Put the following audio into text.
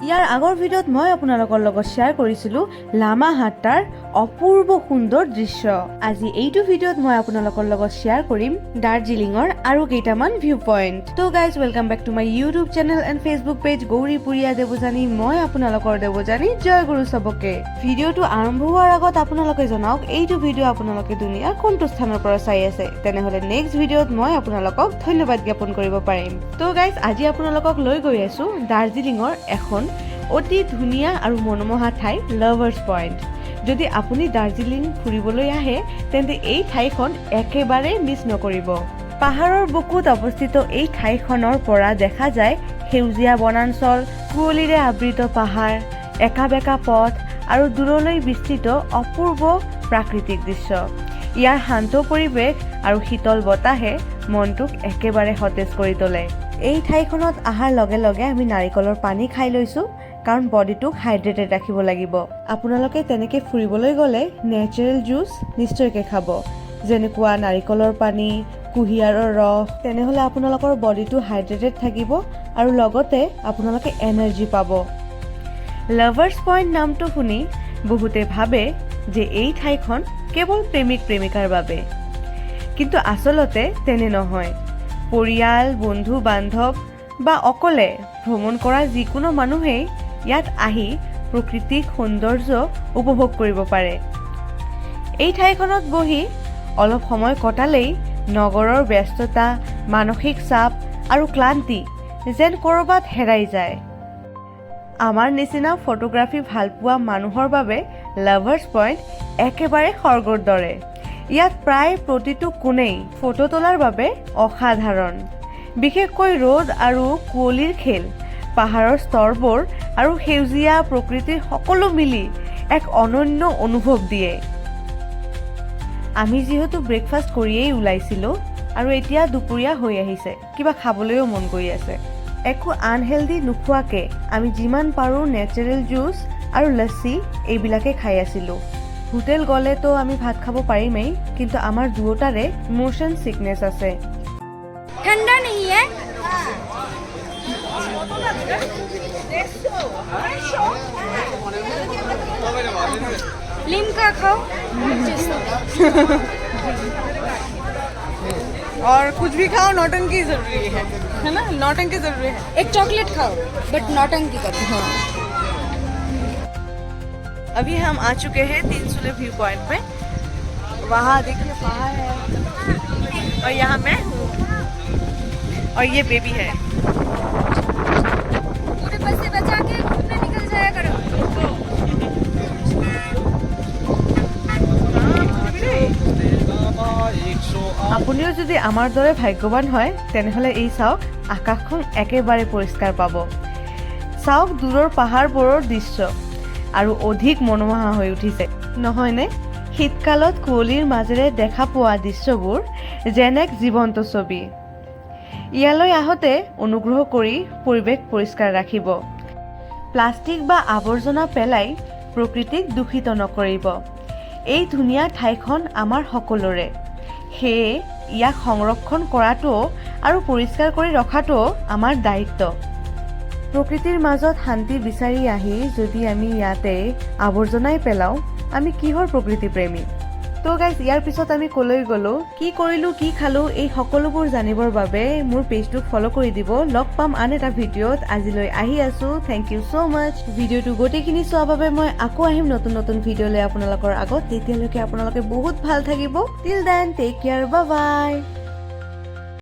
ইয়াৰ আগৰ ভিডিঅ'ত মই আপোনালোকৰ লগত শ্বেয়াৰ কৰিছিলোঁ লামাহাট্টাৰ অপূৰ্ব সুন্দৰ দৃশ্য। আজি এইটো ভিডিঅ'ত মই আপোনালোকৰ লগত শ্বেয়াৰ কৰিম দাৰ্জিলিঙৰ আৰু কেইটামান ভিউ পইণ্ট। তো guys welcome back to my YouTube channel and Facebook page Gauripuriya Devjani. মই আপোনালোকৰ দেৱযানী, জয় গুৰু চবকে। ভিডিঅ'টো আৰম্ভ হোৱাৰ আগত আপোনালোকে জনাওক এইটো ভিডিঅ' আপোনালোকে দুনিয়াৰ কোনটো স্থানৰ পৰা চাই আছে, তেনেহ'লে নেক্সট ভিডিঅ'ত মই আপোনালোকক ধন্যবাদ জ্ঞাপন কৰিব পাৰিম। তো গাইজ আজি আপোনালোকক লৈ গৈ আছো দাৰ্জিলিঙৰ এখন অতি ধুনীয়া আৰু মনোমোহা ঠাই লাভাৰ্ছ পইণ্ট। যদি আপুনি দাৰ্জিলিং ফুৰিবলৈ আহে তেন্তে এই ঠাইখন একেবাৰে মিছ নকৰিব। পাহাৰৰ বুকুত অৱস্থিত এই ঠাইখনৰ পৰা দেখা যায় সেউজীয়া বনাঞ্চল, কুঁৱলীৰে আবৃত পাহাৰ, একা বেকা পথ আৰু দূৰলৈ বিস্তৃত অপূৰ্ব প্ৰাকৃতিক দৃশ্য। ইয়াৰ শান্ত পৰিৱেশ আৰু শীতল বতাহে মনটোক একেবাৰে সতেজ কৰি তোলে। এই ঠাইখনত অহাৰ লগে লগে আমি নাৰিকলৰ পানী খাই লৈছোঁ, কাৰণ বডিটোক হাইড্ৰেটেড ৰাখিব লাগিব। আপোনালোকে তেনেকৈ ফুৰিবলৈ গ'লে নেচাৰেল জুচ নিশ্চয়কৈ খাব, যেনেকুৱা নাৰিকলৰ পানী, কুঁহিয়াৰৰ ৰস। তেনেহ'লে আপোনালোকৰ বডিটো হাইড্ৰেটেড থাকিব আৰু লগতে আপোনালোকে এনাৰ্জি পাব। লাভাৰ্ছ পইণ্ট নামটো শুনি বহুতে ভাবে যে এই ঠাইখন কেৱল প্ৰেমিক প্ৰেমিকাৰ বাবে, কিন্তু আচলতে তেনে নহয়। পৰিয়াল, বন্ধু বান্ধৱ বা অকলে ভ্ৰমণ কৰা যিকোনো মানুহেই ইয়াত আহি প্ৰাকৃতিক সৌন্দৰ্য উপভোগ কৰিব পাৰে। এই ঠাইখনত বহি অলপ সময় কটালেই নগৰৰ ব্যস্ততা, মানসিক চাপ আৰু ক্লান্তি যেন ক'ৰবাত হেৰাই যায়। আমাৰ নিচিনা ফটোগ্ৰাফী ভালপোৱা মানুহৰ বাবে লাভাৰ্ছ পইণ্ট একেবাৰে স্বৰ্গৰ দৰে। ইয়াত প্ৰায় প্ৰতিটো কোণেই ফটো তোলাৰ বাবে অসাধাৰণ। বিশেষকৈ ৰ'দ আৰু কুঁৱলীৰ খেল, পাহাৰৰ স্তৰবোৰ আৰু সেউজীয়া প্ৰকৃতিৰ সকলো মিলি এক অনন্য অনুভৱ দিয়ে। আমি যিহেতু ব্ৰেকফাষ্ট কৰিয়েই ওলাইছিলোঁ আৰু এতিয়া দুপৰীয়া হৈ আহিছে, কিবা খাবলৈও মন কৰি আছে। একো আনহেল্ডি নোখোৱাকৈ আমি যিমান পাৰোঁ নেচাৰেল জুচ আৰু লস্সি এইবিলাকে খাই আছিলোঁ। হোটেল গ'লেতো আমি ভাত খাব পাৰিমেই, কিন্তু আমাৰ দুয়োটাৰে মোশ্যন চিকনেছ আছে। ठंडा नहीं है, लिम्का खाओ और कुछ भी खाओ, नौटंकी जरूरी है ना, नौटंकी जरूरी है। एक चॉकलेट खाओ बट नौटंकी करो। हाँ। अभी हम आ चुके हैं तीनसुले व्यू पॉइंट में। वहाँ देखिए पहाड़ है और यहाँ मैं हूँ और ये बेबी है। पूरे बस से बचा के घूमने निकल जाया करो। আপুনিও যদি আমাৰ দৰে ভাগ্যৱান হয় তেনেহ'লে এই চাওক, আকাশখন একেবাৰে পৰিষ্কাৰ পাব। চাওক দূৰৰ পাহাৰবোৰৰ দৃশ্য আৰু অধিক মনোমোহা হৈ উঠিছে, নহয়নে? শীতকালত কুঁৱলীৰ মাজেৰে দেখা পোৱা দৃশ্যবোৰ যেন এক জীৱন্ত ছবি। ইয়ালৈ আহোঁতে অনুগ্ৰহ কৰি পৰিৱেশ পৰিষ্কাৰ ৰাখিব। প্লাষ্টিক বা আৱৰ্জনা পেলাই প্ৰকৃতিক দূষিত নকৰিব। এই ধুনীয়া ঠাইখন আমাৰ সকলোৰে, সেয়ে ইয়াক সংৰক্ষণ কৰাটোও আৰু পৰিষ্কাৰ কৰি ৰখাটোও আমাৰ দায়িত্ব। প্ৰকৃতিৰ মাজত শান্তি বিচাৰি আহি যদি আমি ইয়াতে আৱৰ্জনাই পেলাওঁ, আমি কিহৰ প্ৰকৃতি প্ৰেমী? তো গাইজ, ইয়াৰ পিছত আমি ক'লৈ গ'লোঁ, কি কৰিলোঁ, কি খালোঁ, এই সকলোবোৰ জানিবৰ বাবে মোৰ পেজটোক ফ'ল' কৰি দিব। লগ পাম আন এটা ভিডিঅ'ত। আজিলৈ আহি আছোঁ। থেংক ইউ ছ' মাছ। ভিডিঅ'টো গোটেইখিনি চোৱাৰ বাবে মই আকৌ আহিম নতুন নতুন ভিডিঅ' লৈ আপোনালোকৰ আগত। তেতিয়ালৈকে আপোনালোকে বহুত ভাল থাকিব। Till then, take care, bye বাই।